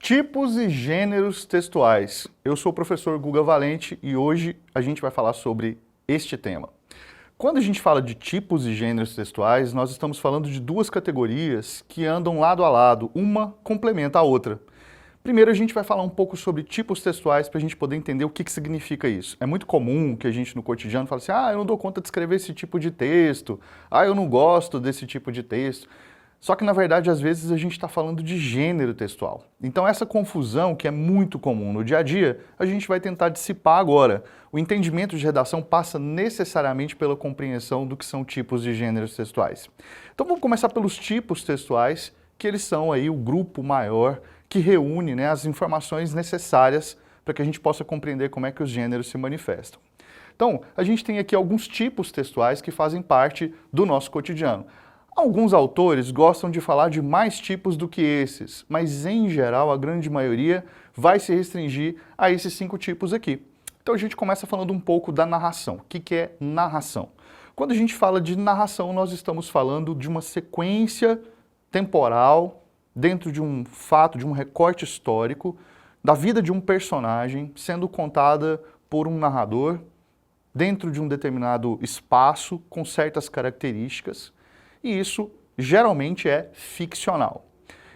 Tipos e gêneros textuais. Eu sou o professor Guga Valente e hoje a gente vai falar sobre este tema. Quando a gente fala de tipos e gêneros textuais, nós estamos falando de duas categorias que andam lado a lado, uma complementa a outra. Primeiro a gente vai falar um pouco sobre tipos textuais para a gente poder entender o que significa isso. É muito comum que a gente no cotidiano fale assim, eu não dou conta de escrever esse tipo de texto, eu não gosto desse tipo de texto. Só que, na verdade, às vezes a gente está falando de gênero textual. Então essa confusão, que é muito comum no dia a dia, a gente vai tentar dissipar agora. O entendimento de redação passa necessariamente pela compreensão do que são tipos de gêneros textuais. Então vamos começar pelos tipos textuais, que eles são aí o grupo maior que reúne, as informações necessárias para que a gente possa compreender como é que os gêneros se manifestam. Então, a gente tem aqui alguns tipos textuais que fazem parte do nosso cotidiano. Alguns autores gostam de falar de mais tipos do que esses, mas em geral a grande maioria vai se restringir a esses 5 tipos aqui. Então a gente começa falando um pouco da narração. O que é narração? Quando a gente fala de narração, nós estamos falando de uma sequência temporal dentro de um fato, de um recorte histórico, da vida de um personagem sendo contada por um narrador dentro de um determinado espaço com certas características. E isso geralmente é ficcional.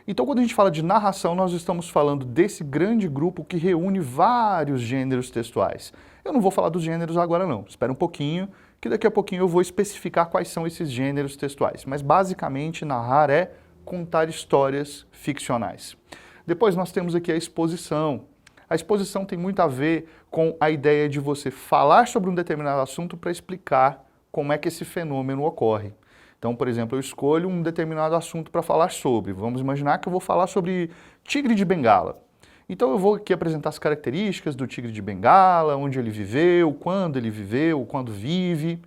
Então, quando a gente fala de narração, nós estamos falando desse grande grupo que reúne vários gêneros textuais. Eu não vou falar dos gêneros agora não, espera um pouquinho, que daqui a pouquinho eu vou especificar quais são esses gêneros textuais. Mas basicamente narrar é contar histórias ficcionais. Depois nós temos aqui a exposição. A exposição tem muito a ver com a ideia de você falar sobre um determinado assunto para explicar como é que esse fenômeno ocorre. Então, por exemplo, eu escolho um determinado assunto para falar sobre. Vamos imaginar que eu vou falar sobre tigre de Bengala. Então eu vou aqui apresentar as características do tigre de Bengala, onde ele viveu, quando vive.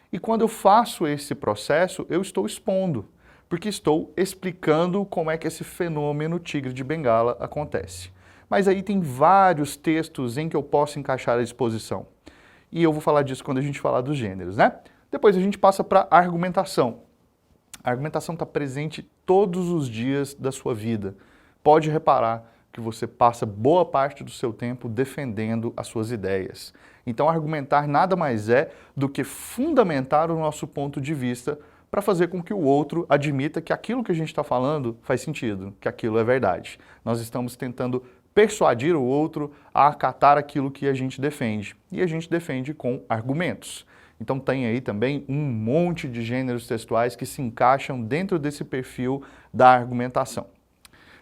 E quando eu faço esse processo, eu estou expondo, porque estou explicando como é que esse fenômeno tigre de Bengala acontece. Mas aí tem vários textos em que eu posso encaixar a exposição. E eu vou falar disso quando a gente falar dos gêneros, né? Depois a gente passa para a argumentação. A argumentação está presente todos os dias da sua vida. Pode reparar que você passa boa parte do seu tempo defendendo as suas ideias. Então argumentar nada mais é do que fundamentar o nosso ponto de vista para fazer com que o outro admita que aquilo que a gente está falando faz sentido, que aquilo é verdade. Nós estamos tentando persuadir o outro a acatar aquilo que a gente defende. E a gente defende com argumentos. Então tem aí também um monte de gêneros textuais que se encaixam dentro desse perfil da argumentação.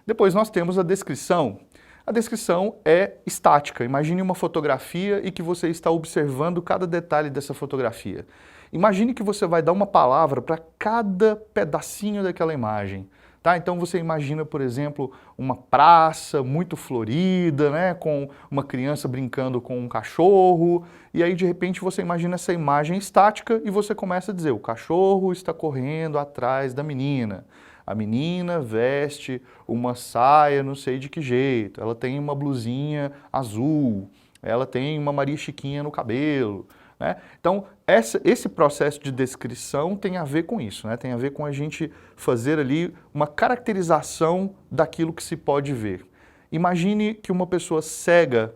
Depois nós temos a descrição. A descrição é estática. Imagine uma fotografia e que você está observando cada detalhe dessa fotografia. Imagine que você vai dar uma palavra para cada pedacinho daquela imagem. Tá? Então você imagina, por exemplo, uma praça muito florida, com uma criança brincando com um cachorro, e aí de repente você imagina essa imagem estática e você começa a dizer, o cachorro está correndo atrás da menina. A menina veste uma saia não sei de que jeito, ela tem uma blusinha azul, ela tem uma Maria Chiquinha no cabelo. Então, esse processo de descrição tem a ver com isso, tem a ver com a gente fazer ali uma caracterização daquilo que se pode ver. Imagine que uma pessoa cega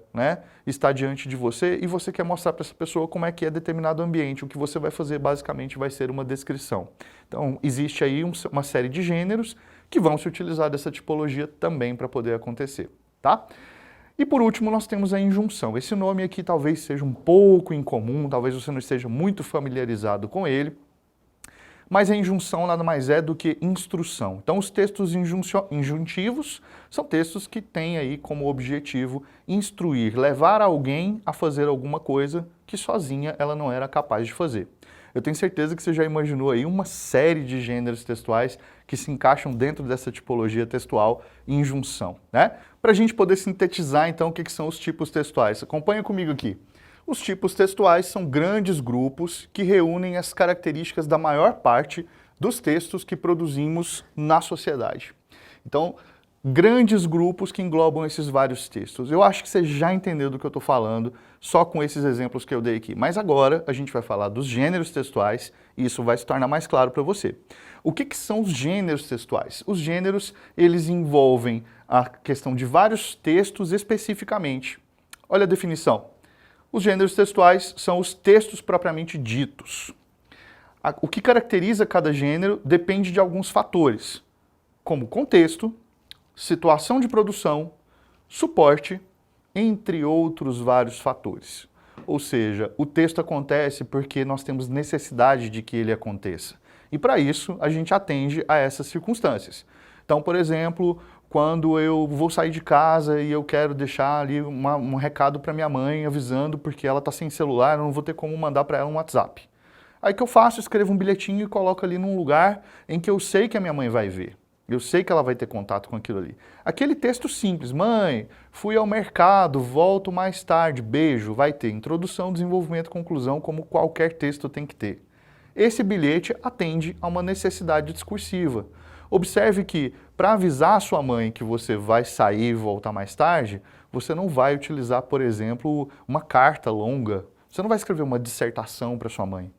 está diante de você e você quer mostrar para essa pessoa como é que é determinado ambiente. O que você vai fazer basicamente vai ser uma descrição. Então, existe aí uma série de gêneros que vão se utilizar dessa tipologia também para poder acontecer, tá? E por último, nós temos a injunção. Esse nome aqui talvez seja um pouco incomum, talvez você não esteja muito familiarizado com ele, mas a injunção nada mais é do que instrução. Então, os textos injuntivos são textos que têm aí como objetivo instruir, levar alguém a fazer alguma coisa que sozinha ela não era capaz de fazer. Eu tenho certeza que você já imaginou aí uma série de gêneros textuais que se encaixam dentro dessa tipologia textual injunção, Para a gente poder sintetizar, então, o que são os tipos textuais. Acompanha comigo aqui. Os tipos textuais são grandes grupos que reúnem as características da maior parte dos textos que produzimos na sociedade. Então, grandes grupos que englobam esses vários textos. Eu acho que você já entendeu do que eu estou falando só com esses exemplos que eu dei aqui. Mas agora a gente vai falar dos gêneros textuais e isso vai se tornar mais claro para você. O que são os gêneros textuais? Os gêneros, eles envolvem a questão de vários textos especificamente. Olha a definição. Os gêneros textuais são os textos propriamente ditos. O que caracteriza cada gênero depende de alguns fatores, como contexto, situação de produção, suporte, entre outros vários fatores. Ou seja, o texto acontece porque nós temos necessidade de que ele aconteça. E para isso, a gente atende a essas circunstâncias. Então, por exemplo, quando eu vou sair de casa e eu quero deixar ali um recado para minha mãe avisando porque ela está sem celular, eu não vou ter como mandar para ela um WhatsApp. Aí o que eu faço? Escrevo um bilhetinho e coloco ali num lugar em que eu sei que a minha mãe vai ver. Eu sei que ela vai ter contato com aquilo ali. Aquele texto simples, mãe, fui ao mercado, volto mais tarde, beijo, vai ter introdução, desenvolvimento, conclusão, como qualquer texto tem que ter. Esse bilhete atende a uma necessidade discursiva. Observe que, para avisar a sua mãe que você vai sair e voltar mais tarde, você não vai utilizar, por exemplo, uma carta longa. Você não vai escrever uma dissertação para sua mãe.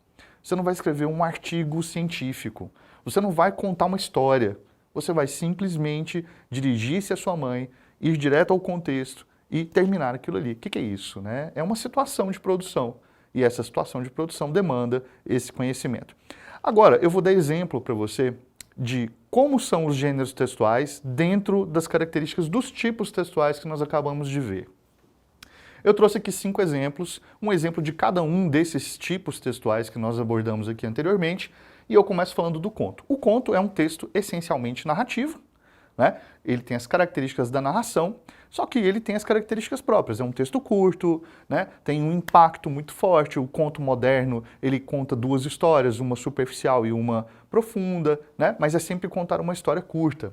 Você não vai escrever um artigo científico. Você não vai contar uma história. Você vai simplesmente dirigir-se à sua mãe, ir direto ao contexto e terminar aquilo ali. O que é isso, né? É uma situação de produção. E essa situação de produção demanda esse conhecimento. Agora, eu vou dar exemplo para você de como são os gêneros textuais dentro das características dos tipos textuais que nós acabamos de ver. Eu trouxe aqui 5 exemplos, um exemplo de cada um desses tipos textuais que nós abordamos aqui anteriormente, e eu começo falando do conto. O conto é um texto essencialmente narrativo, né? Ele tem as características da narração, só que ele tem as características próprias. É um texto curto, né? Tem um impacto muito forte. O conto moderno, ele conta 2 histórias, uma superficial e uma profunda, né? Mas é sempre contar uma história curta.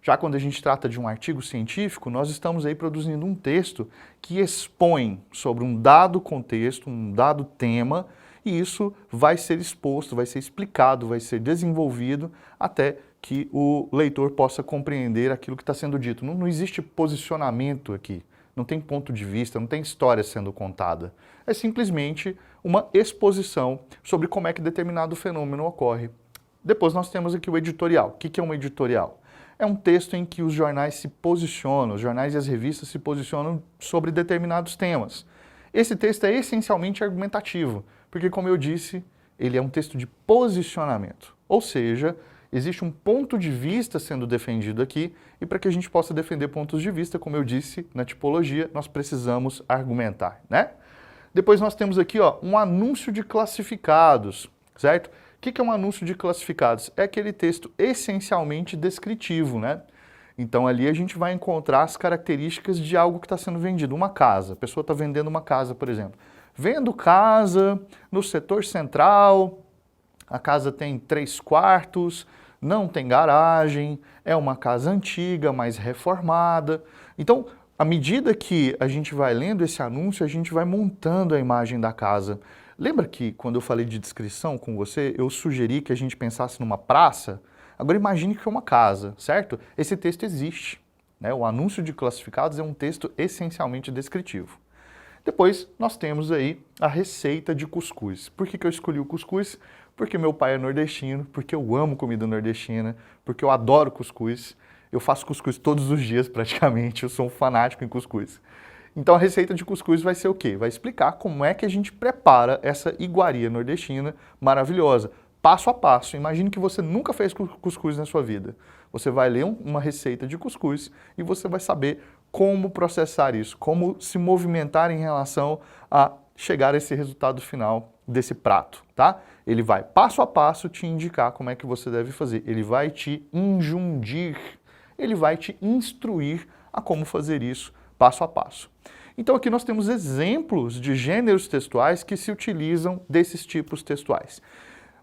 Já quando a gente trata de um artigo científico, nós estamos aí produzindo um texto que expõe sobre um dado contexto, um dado tema, e isso vai ser exposto, vai ser explicado, vai ser desenvolvido até que o leitor possa compreender aquilo que está sendo dito. Não existe posicionamento aqui, não tem ponto de vista, não tem história sendo contada. É simplesmente uma exposição sobre como é que determinado fenômeno ocorre. Depois nós temos aqui o editorial. O que é um editorial? É um texto em que os jornais se posicionam, os jornais e as revistas se posicionam sobre determinados temas. Esse texto é essencialmente argumentativo, porque, como eu disse, ele é um texto de posicionamento. Ou seja, existe um ponto de vista sendo defendido aqui, e para que a gente possa defender pontos de vista, como eu disse, na tipologia, nós precisamos argumentar, né? Depois nós temos aqui, ó, um anúncio de classificados, certo? O que é um anúncio de classificados? É aquele texto essencialmente descritivo, né? Então ali a gente vai encontrar as características de algo que está sendo vendido. Uma casa, a pessoa está vendendo uma casa, por exemplo. Vendo casa no setor central, a casa tem 3 quartos, não tem garagem, é uma casa antiga, mas reformada. Então, à medida que a gente vai lendo esse anúncio, a gente vai montando a imagem da casa. Lembra que quando eu falei de descrição com você, eu sugeri que a gente pensasse numa praça? Agora imagine que é uma casa, certo? Esse texto existe, né? O anúncio de classificados é um texto essencialmente descritivo. Depois nós temos aí a receita de cuscuz. Por que eu escolhi o cuscuz? Porque meu pai é nordestino, porque eu amo comida nordestina, porque eu adoro cuscuz. Eu faço cuscuz todos os dias praticamente, eu sou um fanático em cuscuz. Então a receita de cuscuz vai ser o quê? Vai explicar como é que a gente prepara essa iguaria nordestina maravilhosa, passo a passo. Imagine que você nunca fez cuscuz na sua vida. Você vai ler uma receita de cuscuz e você vai saber como processar isso, como se movimentar em relação a chegar a esse resultado final desse prato, tá? Ele vai passo a passo te indicar como é que você deve fazer. Ele vai te injundir, ele vai te instruir a como fazer isso passo a passo. Então aqui nós temos exemplos de gêneros textuais que se utilizam desses tipos textuais.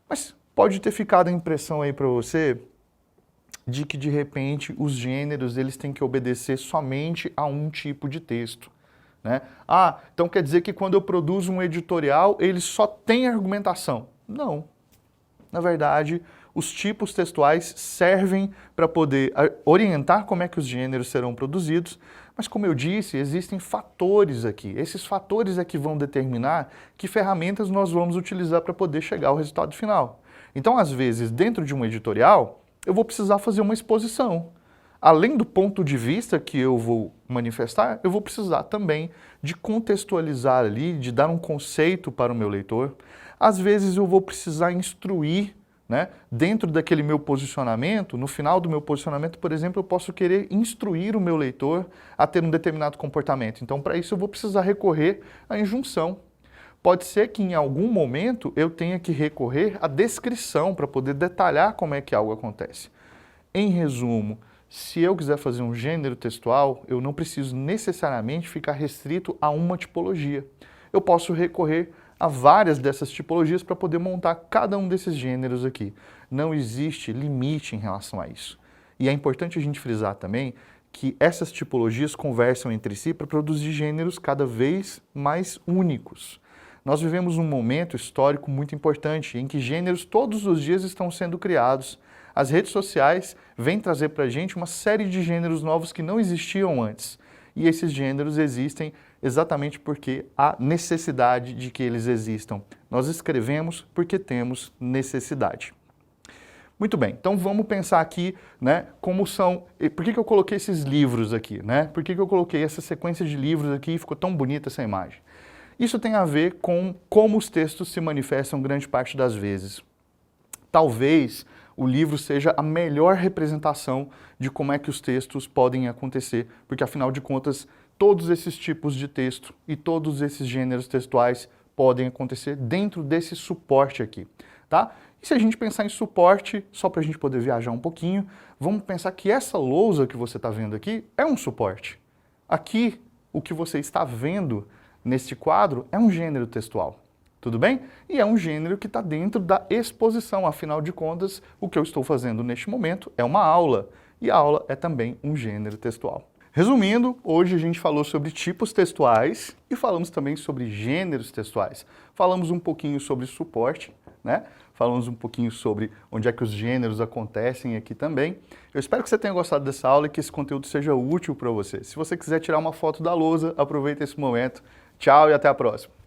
Mas pode ter ficado a impressão aí para você de que de repente os gêneros eles têm que obedecer somente a um tipo de texto, né? Ah, então quer dizer que quando eu produzo um editorial ele só tem argumentação? Não. Na verdade, os tipos textuais servem para poder orientar como é que os gêneros serão produzidos, mas como eu disse, existem fatores aqui. Esses fatores é que vão determinar que ferramentas nós vamos utilizar para poder chegar ao resultado final. Então, às vezes, dentro de um editorial, eu vou precisar fazer uma exposição. Além do ponto de vista que eu vou manifestar, eu vou precisar também de contextualizar ali, de dar um conceito para o meu leitor. Às vezes eu vou precisar instruir, né? Dentro daquele meu posicionamento, no final do meu posicionamento, por exemplo, eu posso querer instruir o meu leitor a ter um determinado comportamento. Então, para isso eu vou precisar recorrer à injunção. Pode ser que em algum momento eu tenha que recorrer à descrição para poder detalhar como é que algo acontece. Em resumo, se eu quiser fazer um gênero textual, eu não preciso necessariamente ficar restrito a uma tipologia. Eu posso recorrer a várias dessas tipologias para poder montar cada um desses gêneros aqui. Não existe limite em relação a isso. E é importante a gente frisar também que essas tipologias conversam entre si para produzir gêneros cada vez mais únicos. Nós vivemos um momento histórico muito importante em que gêneros todos os dias estão sendo criados. As redes sociais vêm trazer para a gente uma série de gêneros novos que não existiam antes. E esses gêneros existem exatamente porque há necessidade de que eles existam. Nós escrevemos porque temos necessidade. Muito bem, então vamos pensar aqui, né, como são... Por que eu coloquei esses livros aqui, né? Por que eu coloquei essa sequência de livros aqui e ficou tão bonita essa imagem? Isso tem a ver com como os textos se manifestam grande parte das vezes. Talvez o livro seja a melhor representação de como é que os textos podem acontecer, porque afinal de contas, todos esses tipos de texto e todos esses gêneros textuais podem acontecer dentro desse suporte aqui, tá? E se a gente pensar em suporte, só para a gente poder viajar um pouquinho, vamos pensar que essa lousa que você está vendo aqui é um suporte. Aqui, o que você está vendo neste quadro é um gênero textual. Tudo bem? E é um gênero que está dentro da exposição, afinal de contas, o que eu estou fazendo neste momento é uma aula, e a aula é também um gênero textual. Resumindo, hoje a gente falou sobre tipos textuais e falamos também sobre gêneros textuais. Falamos um pouquinho sobre suporte, né? Falamos um pouquinho sobre onde é que os gêneros acontecem aqui também. Eu espero que você tenha gostado dessa aula e que esse conteúdo seja útil para você. Se você quiser tirar uma foto da lousa, aproveita esse momento. Tchau e até a próxima.